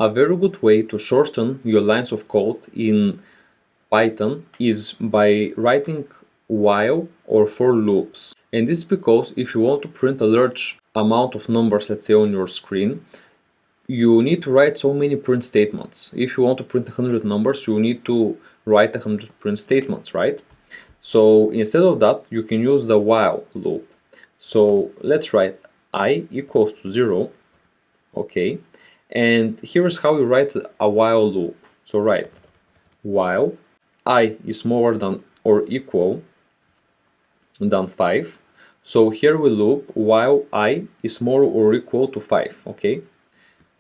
A very good way to shorten your lines of code in Python is by writing while or for loops. And this is because if you want to print a large amount of numbers, let's say on your screen, you need to write so many print statements. If you want to print 100 numbers, you need to write 100 print statements, right? So instead of that, you can use the while loop. So let's write I equals to 0, okay? And here's how you write a while loop. So write while I is smaller than or equal than 5. So here we loop while I is smaller or equal to 5, okay?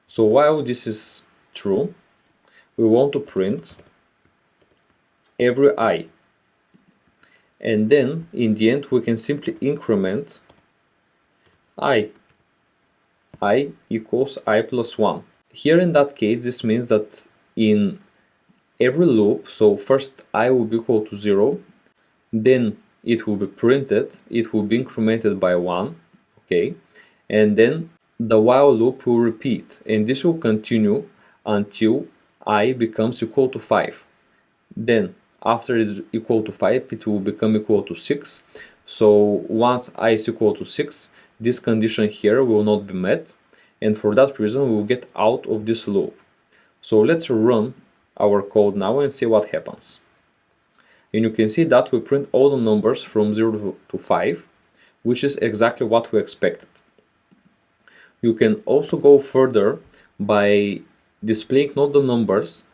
So while this is true, we want to print every I. And then in the end we can simply increment I equals I plus 1. Here in that case, this means that in every loop, so first I will be equal to 0, then it will be printed, it will be incremented by 1, okay, and then the while loop will repeat, and this will continue until I becomes equal to 5. Then after it is equal to 5, it will become equal to 6. So once I is equal to 6, this condition here will not be met, and for that reason we will get out of this loop. So let's run our code now and see what happens. And you can see that we print all the numbers from 0 to 5, which is exactly what we expected. You can also go further by displaying not the numbers,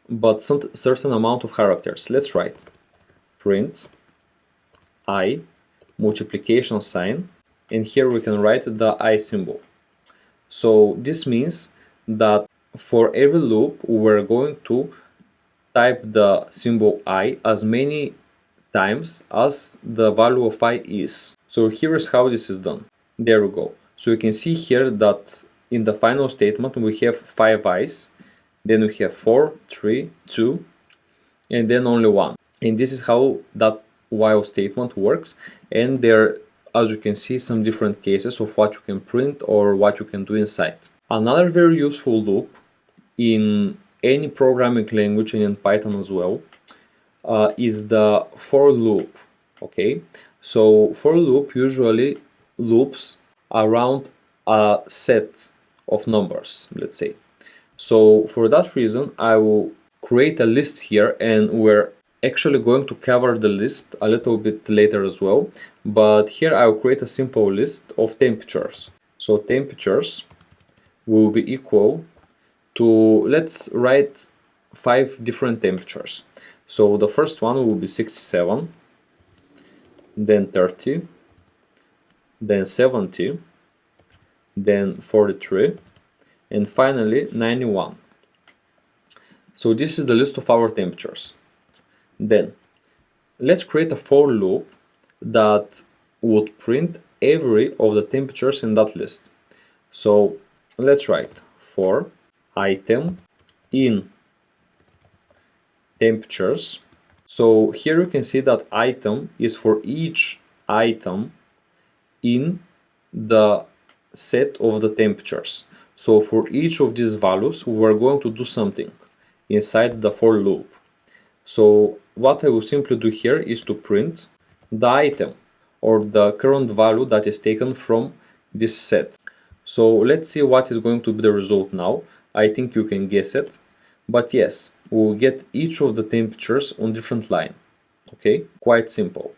but some certain amount of characters. Let's write print I multiplication sign, and here we can write the I symbol. So this means that for every loop we're going to type the symbol I as many times as the value of I is. So here is how this is done. There we go. So you can see here that in the final statement we have 5 I's, then we have 4, 3, 2, and then only 1. And this is how that while statement works. And there, as you can see, some different cases of what you can print or what you can do inside. Another very useful loop in any programming language and in Python as well is the for loop. Okay, so for loop usually loops around a set of numbers, let's say. So for that reason I will create a list here, and we're actually going to cover the list a little bit later as well, but here I will create a simple list of temperatures. So temperatures will be equal to, let's write 5 different temperatures. So the first one will be 67, then 30, then 70, then 43, and finally 91. So this is the list of our temperatures. Then let's create a for loop that would print every of the temperatures in that list. So let's write for item in temperatures. So here you can see that item is for each item in the set of the temperatures. So for each of these values we're going to do something inside the for loop. So what I will simply do here is to print the item or the current value that is taken from this set. So let's see what is going to be the result now. I think you can guess it, but yes, we'll get each of the temperatures on different line. Okay, quite simple.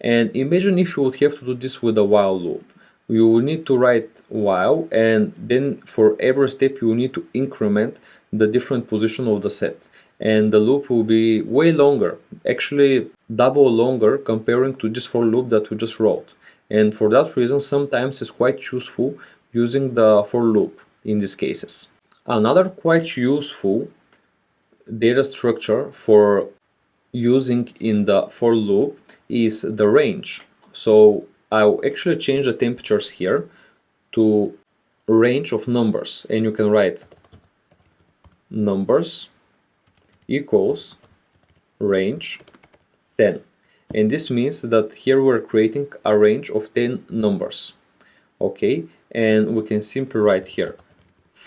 And imagine if you would have to do this with a while loop. You will need to write while, and then for every step you will need to increment the different position of the set, and the loop will be way longer, actually double longer comparing to this for loop that we just wrote. And for that reason sometimes it's quite useful using the for loop in these cases. Another quite useful data structure for using in the for loop is the range. So I'll actually change the temperatures here to range of numbers, and you can write numbers equals range 10, and this means that here we're creating a range of 10 numbers. Okay, and we can simply write here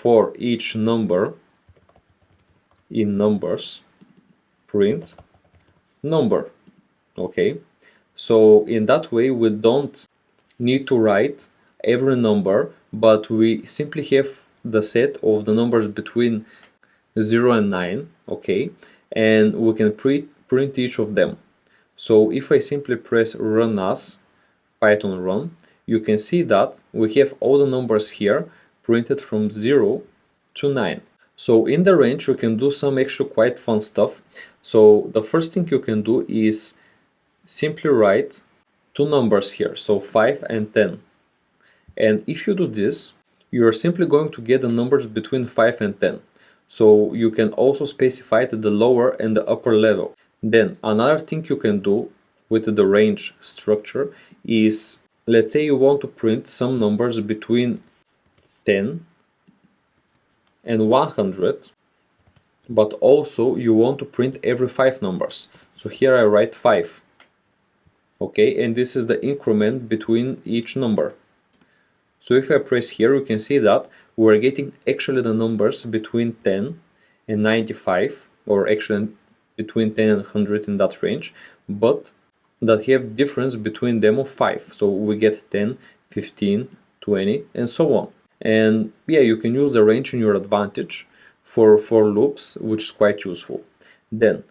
for each number in numbers, print number. Okay, so in that way we don't need to write every number, but we simply have the set of the numbers between 0 and 9, okay, and we can print each of them. So if I simply press run as Python run, you can see that we have all the numbers here printed from 0 to 9. So in the range you can do some actually quite fun stuff. So the first thing you can do is simply write two numbers here, so 5 and 10. And if you do this, you are simply going to get the numbers between 5 and 10. So you can also specify the lower and the upper level. Then another thing you can do with the range structure is, let's say you want to print some numbers between 10 and 100, but also you want to print every 5 numbers. So here I write 5. Okay, and this is the increment between each number. So if I press here, you can see that we're getting actually the numbers between 10 and 95, or actually between 10 and 100 in that range, but that have difference between them of 5. So we get 10, 15, 20, and so on. And yeah, you can use the range in your advantage for loops, which is quite useful. Then